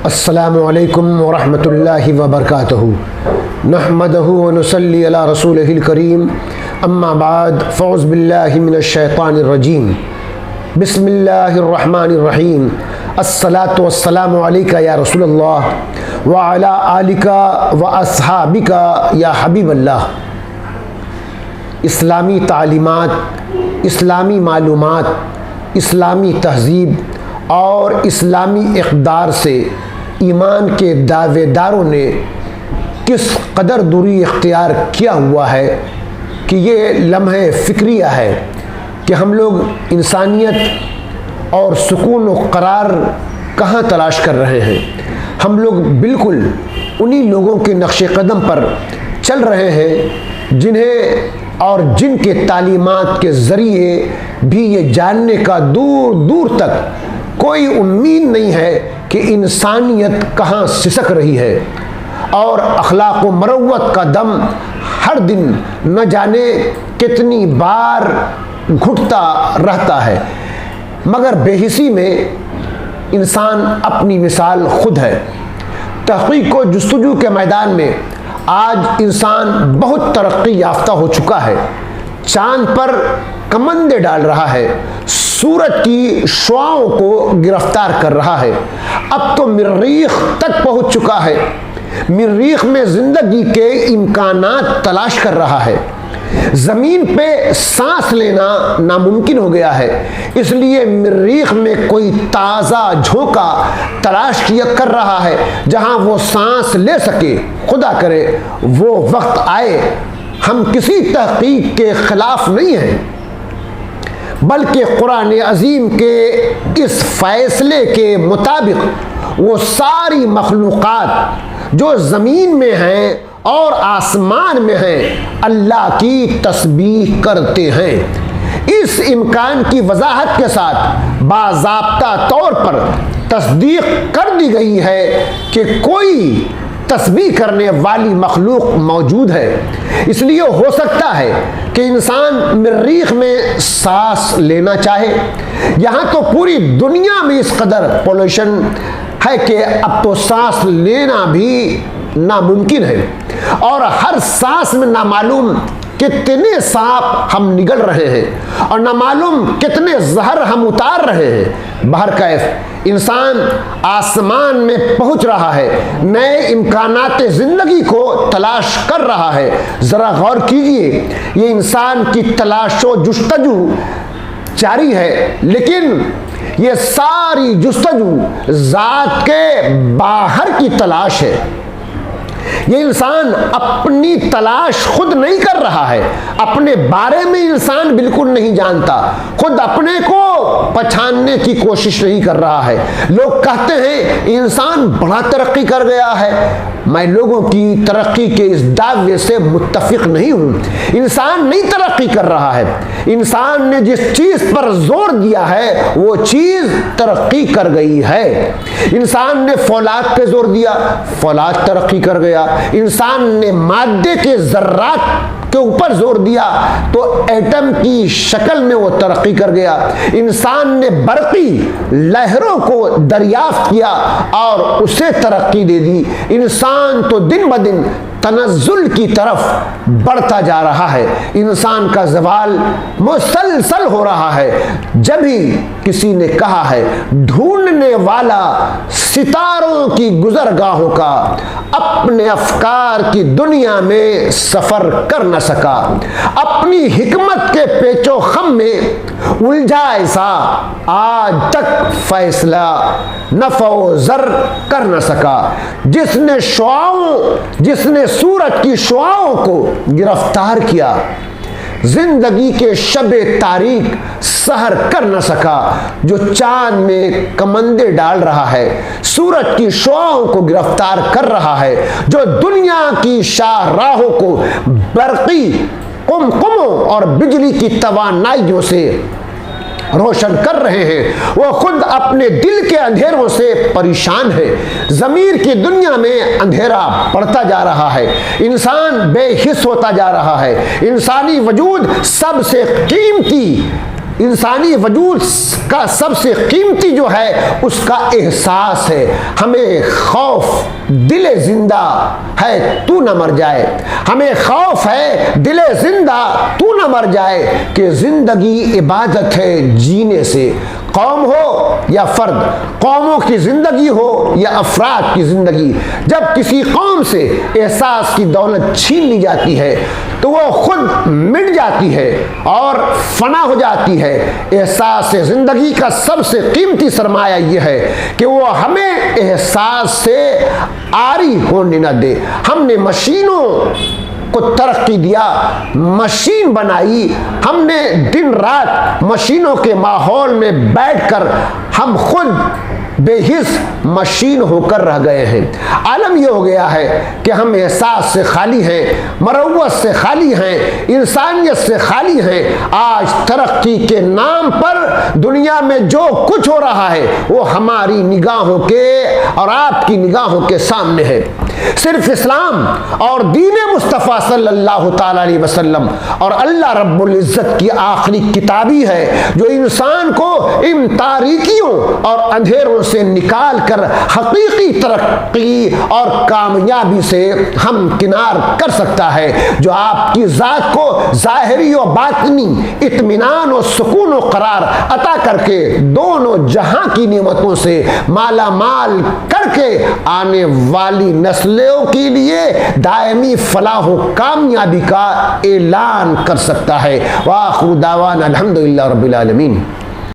अस्सलामु अलैकुम वरहमतुल्लाहि वबरकातुहू नहमदहू व नुसल्ली अला रसूलिहिल करीम अम्मा बाद फ़ौज़ बिल्लाहि मिनश शैतानिर रजीम बिस्मिल्लाहिर रहमानिर रहीम अस्सलातु वस्सलामु अलैका या रसूलल्लाह व अला आलिका व अस्हाबिका या हबीबल्लाह। इस्लामी तालीमात, इस्लामी मालूमात, इस्लामी तहज़ीब और इस्लामी इक़दार से ईमान के दावेदारों ने किस कदर दूरी इख्तियार किया हुआ है कि ये लम्हे फ़िक्रिया है कि हम लोग इंसानियत और सुकून व करार कहाँ तलाश कर रहे हैं। हम लोग बिल्कुल उन्हीं लोगों के नक्शे कदम पर चल रहे हैं जिन्हें और जिनके तालीमात के ज़रिए भी ये जानने का दूर दूर तक कोई उम्मीद नहीं है कि इंसानियत कहाँ सिसक रही है और अखलाक व मरव्वत का दम हर दिन न जाने कितनी बार घुटता रहता है, मगर बेहिसी में इंसान अपनी मिसाल खुद है। तहक़ीक़ व जुस्तजू के मैदान में आज इंसान बहुत तरक्की याफ्ता हो चुका है। चांद पर कमंदे डाल रहा है, सूरज की शुआओं को गिरफ्तार कर रहा है, अब तो मरीख तक पहुंच चुका है। मरीख में जिंदगी के इम्कानात तलाश कर रहा है। जमीन पे सांस लेना नामुमकिन हो गया है, इसलिए मरीख में कोई ताज़ा झोंका तलाश किया कर रहा है जहां वो सांस ले सके। खुदा करे वो वक्त आए। हम किसी तहक़ीक़ के खिलाफ नहीं हैं, बल्कि कुरान अज़ीम के इस फैसले के मुताबिक वो सारी मखलूक़ात जो ज़मीन में हैं और आसमान में हैं अल्लाह की तस्बीह करते हैं। इस इम्कान की वजाहत के साथ बाज़ाब्ता तौर पर तस्दीक कर दी गई है कि कोई तस्बीह करने वाली मखलूक मौजूद है। इसलिए हो सकता है कि इंसान मरीख में सांस लेना चाहे। यहाँ तो पूरी दुनिया में इस कदर पोल्यूशन है कि अब तो सांस लेना भी नामुमकिन है और हर सांस में नामालूम कितने सांप हम निगल रहे हैं और नामालूम कितने जहर हम उतार रहे हैं। बहरकैफ इंसान आसमान में पहुंच रहा है, नए इम्कानात ज़िंदगी को तलाश कर रहा है। ज़रा गौर कीजिए, ये इंसान की तलाशो जुस्तजू जारी है, लेकिन ये सारी जुस्तजू ज़ात के बाहर की तलाश है। ये इंसान अपनी तलाश खुद नहीं कर रहा है, अपने बारे में इंसान बिल्कुल नहीं जानता, खुद अपने को पहचानने की कोशिश नहीं कर रहा है। लोग कहते हैं इंसान बड़ा तरक्की कर गया है। मैं लोगों की तरक्की के इस दावे से मुत्तफिक नहीं हूँ। इंसान नहीं तरक्की कर रहा है। इंसान ने जिस चीज़ पर जोर दिया है वो चीज़ तरक्की कर गई है। इंसान ने फौलाद पे जोर दिया, फौलाद तरक्की कर गया। इंसान ने मादे के ज़र्रात के ऊपर जोर दिया तो एटम की शक्ल में वो तरक्की कर गया। इंसान ने बरकी लहरों को दरियाफ्त किया और उसे तरक्की दे दी। इंसान तो दिन ब दिन तनज़्ज़ुल की तरफ बढ़ता जा रहा है। इंसान का ज़वाल मुसलसल हो रहा है। जब भी किसी ने कहा है ढूंढने वाला सितारों की गुज़रगाहों का अपने अफकार की दुनिया में सफ़र कर न सका, अपनी हिकमत के पेचो खम में उलझा ऐसा आज तक फैसला नफ़ो ज़र कर न सका। जिसने सूरज की शुआओं को गिरफ्तार किया, जिंदगी के शबे तारीख सहर कर न सका। जो चांद में कमंदे डाल रहा है, सूरज की शुआओं को गिरफ्तार कर रहा है, जो दुनिया की शाहराहों को बरकी कुमकुमों और बिजली की तवानाइयों से रोशन कर रहे हैं, वो खुद अपने दिल के अंधेरों से परेशान है। ज़मीर की दुनिया में अंधेरा बढ़ता जा रहा है, इंसान बेहिस होता जा रहा है। इंसानी वजूद सबसे कीमती इंसानी वजूद का सबसे कीमती जो है उसका एहसास है। हमें खौफ दिले जिंदा है तू न मर जाए, हमें खौफ है दिले जिंदा तू न मर जाए कि जिंदगी इबादत है जीने से। कौम हो या फर्द, कौमों की जिंदगी हो या अफराद की जिंदगी, जब किसी कौम से एहसास की दौलत छीन ली जाती है तो वो खुद मिट जाती है और फना हो जाती है। एहसास से जिंदगी का सबसे कीमती सरमाया यह है कि वो हमें एहसास से आरी होने न दे। हमने मशीनों को तरक्की दिया, मशीन बनाई, हमने दिन रात मशीनों के माहौल में बैठकर हम खुद बेहिस मशीन होकर रह गए हैं। आलम यह हो गया है कि हम एहसास से खाली हैं, मरवत से खाली हैं, इंसानियत से खाली हैं। आज तरक्की के नाम पर दुनिया में जो कुछ हो रहा है वो हमारी निगाहों के और आपकी निगाहों के सामने है। सिर्फ इस्लाम और दीन मुस्तफ़ा सल्लल्लाहु ताला अलैहि वसल्लम और अल्लाह रब्बुल इज़्ज़त की आखिरी किताबी है जो इंसान को इन तारीकियों और अंधेरों से निकाल कर हकीकी तरक्की और कामयाबी से हमकिनार कर सकता है, जो आपकी ज़ात को ज़ाहिरी और बातिनी इत्मीनान और सुकून और करार अता करके दोनों जहां की नेमतों से माला माल करके आने वाली नस्लों के लिए दायमी फलाह व कामयाबी का ऐलान कर सकता है। वाखिरु दावाना अल्हम्दुलिल्लाहि रब्बिल आलमीन।